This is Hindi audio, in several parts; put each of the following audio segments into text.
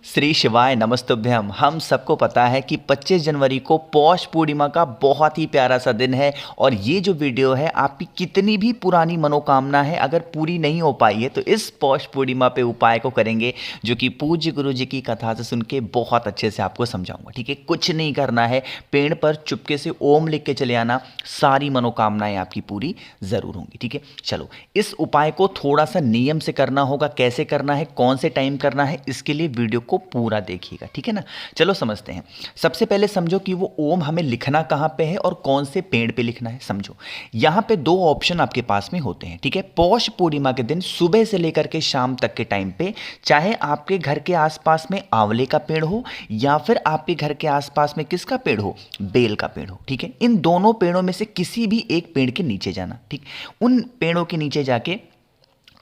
श्री शिवाय नमस्तुभ्यम। हम सबको पता है कि 25 जनवरी को पौष पूर्णिमा का बहुत ही प्यारा सा दिन है और ये जो वीडियो है आपकी कितनी भी पुरानी मनोकामना है अगर पूरी नहीं हो पाई है तो इस पौष पूर्णिमा पे उपाय को करेंगे जो कि पूज्य गुरु जी की कथा से सुन के बहुत अच्छे से आपको समझाऊंगा। ठीक है, कुछ नहीं करना है, पेड़ पर चुपके से ओम लिख के चले आना, सारी मनोकामनाएं आपकी पूरी जरूर होंगी। ठीक है, चलो इस उपाय को थोड़ा सा नियम से करना होगा। कैसे करना है, कौन से टाइम करना है, इसके लिए वीडियो को पूरा देखिएगा। ठीक है ना, चलो समझते हैं। सबसे पहले समझो कि वो ओम हमें लिखना कहां पे है और कौन से पेड़ पे लिखना है। समझो यहां पे दो ऑप्शन आपके पास में होते हैं। ठीक है, पौष पूर्णिमा के दिन सुबह से लेकर के शाम तक के टाइम पे चाहे आपके घर के आसपास में आंवले का पेड़ हो या फिर आपके घर के आसपास में किसका पेड़ हो, बेल का पेड़ हो। ठीक है, इन दोनों पेड़ों में से किसी भी एक पेड़ के नीचे जाना। ठीक, उन पेड़ों के नीचे जाके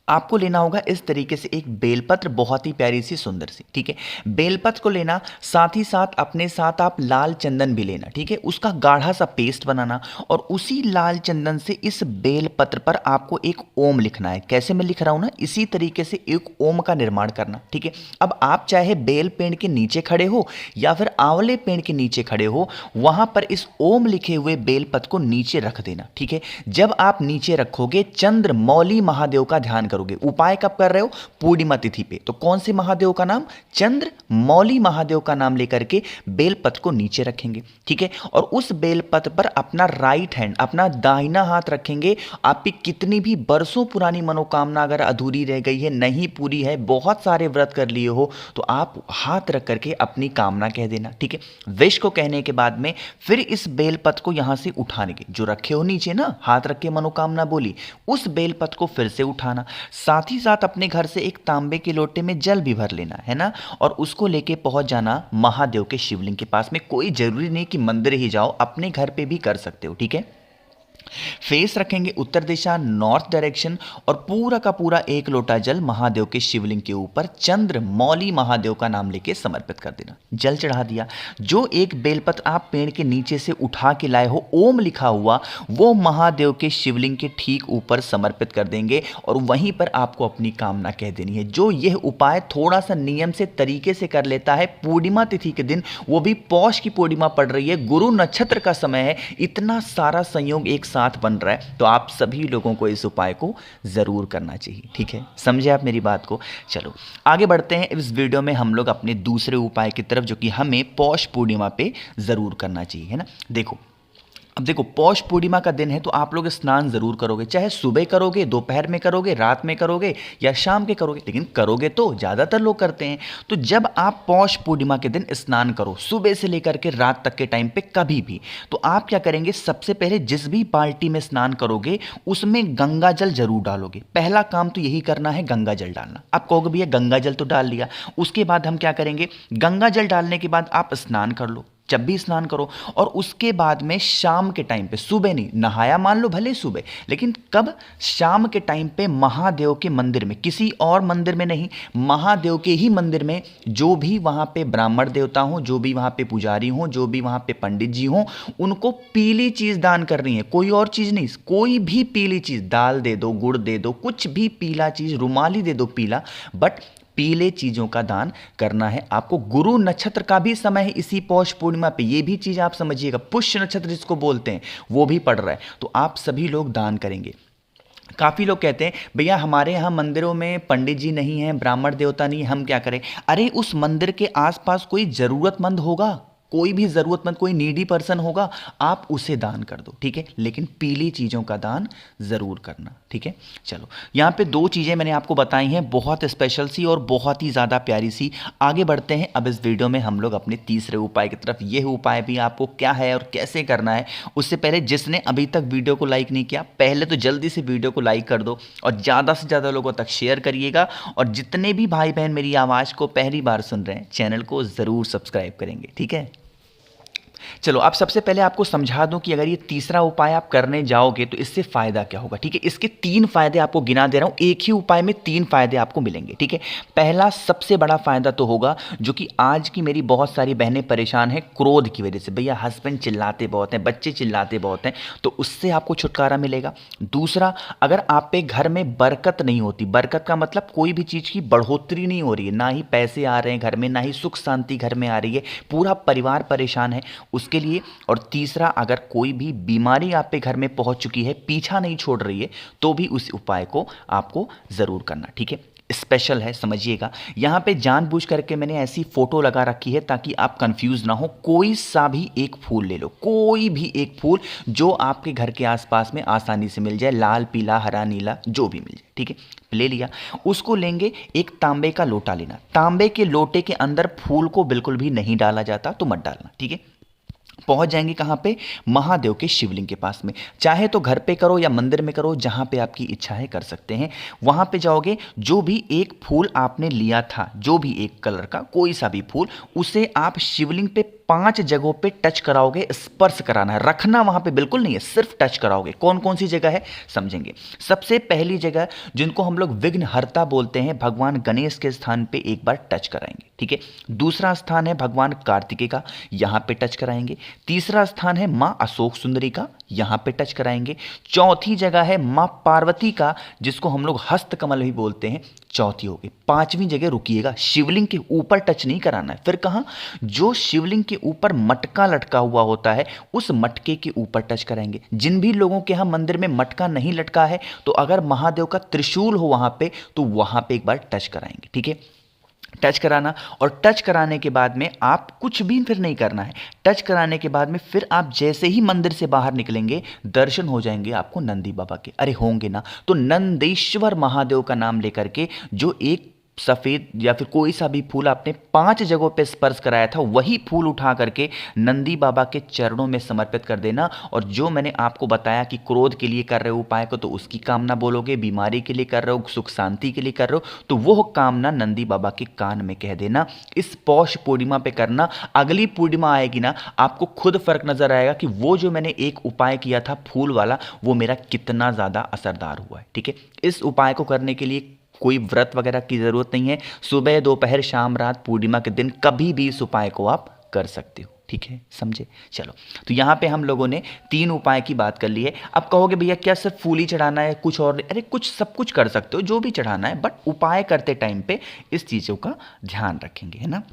आपको लेना होगा इस तरीके से एक बेलपत्र, बहुत ही प्यारी सी सुंदर सी। ठीक है, बेलपत्र को लेना, साथ ही साथ अपने साथ आप लाल चंदन भी लेना। ठीक है, उसका गाढ़ा सा पेस्ट बनाना और उसी लाल चंदन से इस बेलपत्र पर आपको एक ओम लिखना है। कैसे मैं लिख रहा हूं ना, इसी तरीके से एक ओम का निर्माण करना। ठीक है, अब आप चाहे बेल पेड़ के नीचे खड़े हो या फिर आंवले पेड़ के नीचे खड़े हो, वहां पर इस ओम लिखे हुए बेलपत्र को नीचे रख देना। ठीक है, जब आप नीचे रखोगे चंद्रमौली महादेव का ध्यान करोगे। उपाय कब कर रहे हो, पूर्णिमा तिथि पे। तो कौन से महादेव का नाम, चंद्रमौली महादेव का नाम लेकर के बेलपत्र को नीचे रखेंगे। ठीक है, और उस बेलपत्र पर अपना राइट हैंड, अपना दाहिना हाथ रखेंगे। आपकी कितनी भी बरसों पुरानी मनोकामना अगर अधूरी रह गई है, नहीं पूरी है, बहुत सारे व्रत कर लिए हो, तो आप हाथ रख करके अपनी कामना कह देना। ठीक है, विश को कहने के बाद में फिर इस बेलपत्र को यहां से उठाने के, जो रखे हो नीचे ना, हाथ रख के मनोकामना बोली, उस बेलपत्र को फिर से उठाना। साथ ही साथ अपने घर से एक तांबे के लोटे में जल भी भर लेना है ना, और उसको लेके पहुंच जाना महादेव के शिवलिंग के पास में। कोई जरूरी नहीं कि मंदिर ही जाओ, अपने घर पे भी कर सकते हो। ठीक है, फेस रखेंगे उत्तर दिशा, नॉर्थ डायरेक्शन, और पूरा का पूरा एक लोटा जल महादेव के शिवलिंग के ऊपर चंद्रमौली महादेव का नाम लेके समर्पित कर देना। जल चढ़ा दिया, जो एक बेलपत्र आप पेड़ के नीचे से उठा के लाए हो, ओम लिखा हुआ, वो महादेव के शिवलिंग के ठीक ऊपर समर्पित कर देंगे और वहीं पर आपको अपनी कामना कह देनी है। जो यह उपाय थोड़ा सा नियम से, तरीके से कर लेता है पूर्णिमा तिथि के दिन, वो भी पौष की पूर्णिमा पड़ रही है, गुरु नक्षत्र का समय है, इतना सारा संयोग एक साथ बन रहा है, तो आप सभी लोगों को इस उपाय को जरूर करना चाहिए। ठीक है, समझे आप मेरी बात को। चलो आगे बढ़ते हैं। इस वीडियो में हम लोग अपने दूसरे उपाय की तरफ, जो कि हमें पौष पूर्णिमा पे जरूर करना चाहिए, है ना। देखो, अब देखो, पौष पूर्णिमा का दिन है तो आप लोग स्नान जरूर करोगे, चाहे सुबह करोगे, दोपहर में करोगे, रात में करोगे या शाम के करोगे, लेकिन करोगे तो ज्यादातर लोग करते हैं। तो जब आप पौष पूर्णिमा के दिन स्नान करो, सुबह से लेकर के रात तक के टाइम पे कभी भी, तो आप क्या करेंगे, सबसे पहले जिस भी बाल्टी में स्नान करोगे उसमें गंगा जल जरूर डालोगे। पहला काम तो यही करना है, गंगा जल डालना। आप कहोगे भैया गंगा जल तो डाल लिया, उसके बाद हम क्या करेंगे, गंगा जल डालने के बाद आप स्नान कर लो, जब भी स्नान करो, और उसके बाद में शाम के टाइम पे, सुबह नहीं, नहाया मान लो भले सुबह, लेकिन कब, शाम के टाइम पे महादेव के मंदिर में, किसी और मंदिर में नहीं, महादेव के ही मंदिर में, जो भी वहां पे ब्राह्मण देवता हो, जो भी वहां पे पुजारी हो, जो भी वहां पे पंडित जी हो, उनको पीली चीज दान करनी है, कोई और चीज नहीं, कोई भी पीली चीज, दाल दे दो, गुड़ दे दो, कुछ भी पीला चीज, रुमाली दे दो पीला, बट पीले चीजों का दान करना है आपको। गुरु नक्षत्र का भी समय है इसी पौष पूर्णिमा पे, ये भी चीज आप समझिएगा, पुष्य नक्षत्र जिसको बोलते हैं वो भी पड़ रहा है, तो आप सभी लोग दान करेंगे। काफी लोग कहते हैं भैया हमारे यहाँ मंदिरों में पंडित जी नहीं है, ब्राह्मण देवता नहीं है, हम क्या करें। अरे उस मंदिर के आसपास कोई जरूरतमंद होगा, कोई भी जरूरतमंद, कोई नीडी पर्सन होगा, आप उसे दान कर दो। ठीक है, लेकिन पीली चीजों का दान जरूर करना। ठीक है, चलो यहाँ पे दो चीजें मैंने आपको बताई हैं, बहुत स्पेशल सी और बहुत ही ज्यादा प्यारी सी। आगे बढ़ते हैं अब इस वीडियो में हम लोग अपने तीसरे उपाय की तरफ। यह उपाय भी आपको क्या है और कैसे करना है, उससे पहले जिसने अभी तक वीडियो को लाइक नहीं किया, पहले तो जल्दी से वीडियो को लाइक कर दो और ज्यादा से ज्यादा लोगों तक शेयर करिएगा। और जितने भी भाई बहन मेरी आवाज को पहली बार सुन रहे हैं, चैनल को जरूर सब्सक्राइब करेंगे। ठीक है, चलो अब सबसे पहले आपको समझा दूं कि अगर ये तीसरा उपाय आप करने जाओगे तो इससे फायदा क्या होगा। ठीक है, इसके 3 फायदे आपको गिना दे रहा हूं, एक ही उपाय में 3 फायदे आपको मिलेंगे। ठीक है, पहला सबसे बड़ा फायदा तो होगा जो कि आज की मेरी बहुत सारी बहनें परेशान हैं क्रोध की वजह से, भैया हस्बैंड चिल्लाते बहुत हैं, बच्चे चिल्लाते बहुत हैं, तो उससे आपको छुटकारा मिलेगा। दूसरा, अगर आप पे घर में बरकत नहीं होती, बरकत का मतलब कोई भी चीज़ की बढ़ोतरी नहीं हो रही है, ना ही पैसे आ रहे हैं घर में, ना ही सुख शांति घर में आ रही है, पूरा परिवार परेशान है, उसके लिए। और तीसरा, अगर कोई भी बीमारी आप पे घर में पहुंच चुकी है, पीछा नहीं छोड़ रही है, तो भी उस उपाय को आपको ज़रूर करना। ठीक है, स्पेशल है, समझिएगा। यहाँ पे जानबूझ करके मैंने ऐसी फोटो लगा रखी है ताकि आप कंफ्यूज ना हो। कोई सा भी एक फूल ले लो, कोई भी एक फूल जो आपके घर के आसपास में आसानी से मिल जाए, लाल पीला हरा नीला जो भी मिल जाए। ठीक है, ले लिया, उसको लेंगे, एक तांबे का लोटा लेना, तांबे के लोटे के अंदर फूल को बिल्कुल भी नहीं डाला जाता, तो मत डालना। ठीक है, पहुंच जाएंगे कहां पे, महादेव के शिवलिंग के पास में, चाहे तो घर पे करो या मंदिर में करो, जहां पे आपकी इच्छा है कर सकते हैं। वहां पे जाओगे, जो भी एक फूल आपने लिया था, जो भी एक कलर का कोई सा भी फूल, उसे आप शिवलिंग पे 5 जगहों पे टच कराओगे, स्पर्श कराना है, रखना वहां पे बिल्कुल नहीं है, सिर्फ टच कराओगे। कौन कौन सी जगह है समझेंगे। सबसे पहली जगह जिनको हम लोग विघ्नहर्ता बोलते हैं, भगवान गणेश के स्थान पे एक बार टच कराएंगे। ठीक है, दूसरा स्थान है भगवान कार्तिकेय का, यहां पे टच कराएंगे। तीसरा स्थान है मां अशोक सुंदरी का, यहां पे टच कराएंगे। चौथी जगह है मां पार्वती का, जिसको हम लोग हस्तकमल भी बोलते हैं, चौथी होगी। पांचवी जगह रुकिएगा, शिवलिंग के ऊपर टच नहीं कराना है। फिर कहां, जो शिवलिंग के ऊपर मटका लटका हुआ होता है, उस मटके के ऊपर टच कराएंगे। जिन भी लोगों के यहां मंदिर में मटका नहीं लटका है, तो अगर महादेव का त्रिशूल हो वहां पे, तो वहां पे एक बार टच कराएंगे। ठीक है, टच कराना, और टच कराने के बाद में आप कुछ भी फिर नहीं करना है। टच कराने के बाद में फिर आप जैसे ही मंदिर से बाहर निकलेंगे, दर्शन हो जाएंगे आपको नंदी बाबा के, अरे होंगे ना, तो नंदेश्वर महादेव का नाम लेकर के जो एक सफ़ेद या फिर कोई सा भी फूल आपने 5 जगहों पे स्पर्श कराया था, वही फूल उठा करके नंदी बाबा के चरणों में समर्पित कर देना। और जो मैंने आपको बताया कि क्रोध के लिए कर रहे हो उपाय को, तो उसकी कामना बोलोगे, बीमारी के लिए कर रहे हो, सुख शांति के लिए कर रहे हो, तो वो कामना नंदी बाबा के कान में कह देना। इस पौष पूर्णिमा पे करना, अगली पूर्णिमा आएगी ना, आपको खुद फर्क नजर आएगा कि वो जो मैंने एक उपाय किया था फूल वाला, वो मेरा कितना ज़्यादा असरदार हुआ है। ठीक है, इस उपाय को करने के लिए कोई व्रत वगैरह की ज़रूरत नहीं है, सुबह दोपहर शाम रात पूर्णिमा के दिन कभी भी इस उपाय को आप कर सकते हो। ठीक है, समझे। चलो, तो यहाँ पे हम लोगों ने 3 उपाय की बात कर ली है। अब कहोगे भैया क्या सिर्फ फूल ही चढ़ाना है, कुछ और? अरे कुछ सब कुछ कर सकते हो, जो भी चढ़ाना है, बट उपाय करते टाइम पे इस चीज़ों का ध्यान रखेंगे, है ना।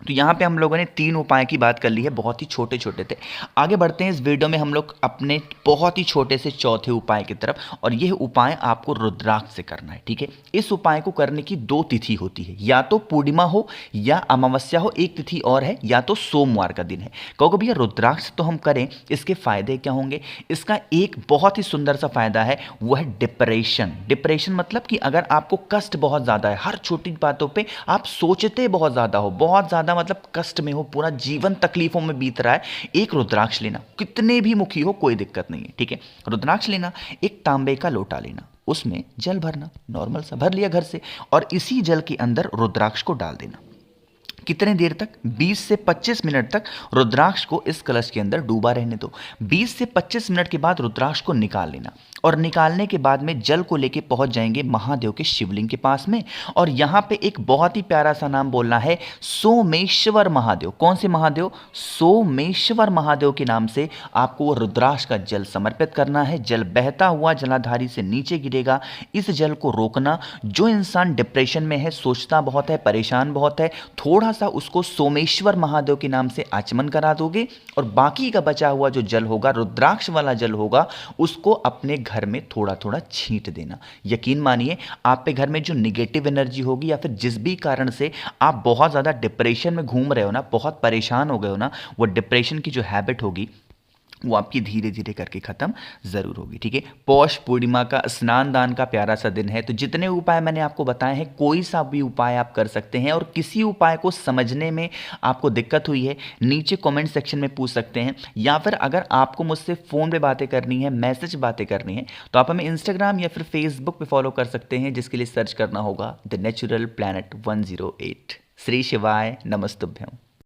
तो यहाँ पे हम लोगों ने 3 उपाय की बात कर ली है, बहुत ही छोटे छोटे थे। आगे बढ़ते हैं इस वीडियो में हम लोग अपने बहुत ही छोटे से चौथे उपाय की तरफ, और यह उपाय आपको रुद्राक्ष से करना है। ठीक है, इस उपाय को करने की 2 तिथि होती है, या तो पूर्णिमा हो या अमावस्या हो, एक तिथि और है, या तो सोमवार का दिन है। कहोगे भैया रुद्राक्ष तो हम करें, इसके फायदे क्या होंगे? इसका एक बहुत ही सुंदर सा फायदा है, वो है डिप्रेशन। डिप्रेशन मतलब कि अगर आपको कष्ट बहुत ज़्यादा है, हर छोटी बातों पर आप सोचते बहुत ज़्यादा हो, बहुत ज़्यादा मतलब कष्ट में हो, पूरा जीवन तकलीफों में बीत रहा है, एक रुद्राक्ष लेना, कितने भी मुखी हो कोई दिक्कत नहीं है। ठीक है, रुद्राक्ष लेना, एक तांबे का लोटा लेना, उसमें जल भरना, नॉर्मल सा भर लिया घर से, और इसी जल के अंदर रुद्राक्ष को डाल देना। कितने देर तक? 20 से 25 मिनट तक रुद्राक्ष को इस कलश के अंदर डूबा रहने दो। 20 से 25 मिनट के बाद रुद्राक्ष को निकाल लेना, और निकालने के बाद में जल को लेके पहुंच जाएंगे महादेव के शिवलिंग के पास में, और यहां पे एक बहुत ही प्यारा सा नाम बोलना है, सोमेश्वर महादेव। कौन से महादेव? सोमेश्वर महादेव के नाम से आपको वो रुद्राक्ष का जल समर्पित करना है। जल बहता हुआ जलाधारी से नीचे गिरेगा, इस जल को रोकना। जो इंसान डिप्रेशन में है, सोचता बहुत है, परेशान बहुत है, थोड़ा सा उसको सोमेश्वर महादेव के नाम से आचमन करा दोगे, और बाकी का बचा हुआ जो जल होगा, रुद्राक्ष वाला जल होगा, उसको अपने घर में थोड़ा थोड़ा छींट देना। यकीन मानिए, आप पे घर में जो निगेटिव एनर्जी होगी, या फिर जिस भी कारण से आप बहुत ज़्यादा डिप्रेशन में घूम रहे हो ना, बहुत परेशान हो गए हो ना, वो डिप्रेशन की जो हैबिट होगी, वो आपकी धीरे धीरे करके ख़त्म ज़रूर होगी। ठीक है, पौष पूर्णिमा का स्नान दान का प्यारा सा दिन है, तो जितने उपाय मैंने आपको बताए हैं, कोई सा भी उपाय आप कर सकते हैं। और किसी उपाय को समझने में आपको दिक्कत हुई है, नीचे कमेंट सेक्शन में पूछ सकते हैं, या फिर अगर आपको मुझसे फ़ोन पे बातें करनी है, मैसेज बातें करनी है, तो आप हमें इंस्टाग्राम या फिर फेसबुक पे फॉलो कर सकते हैं, जिसके लिए सर्च करना होगा द नेचुरल प्लैनेट 108। श्री शिवाय नमस्तुभ्यम।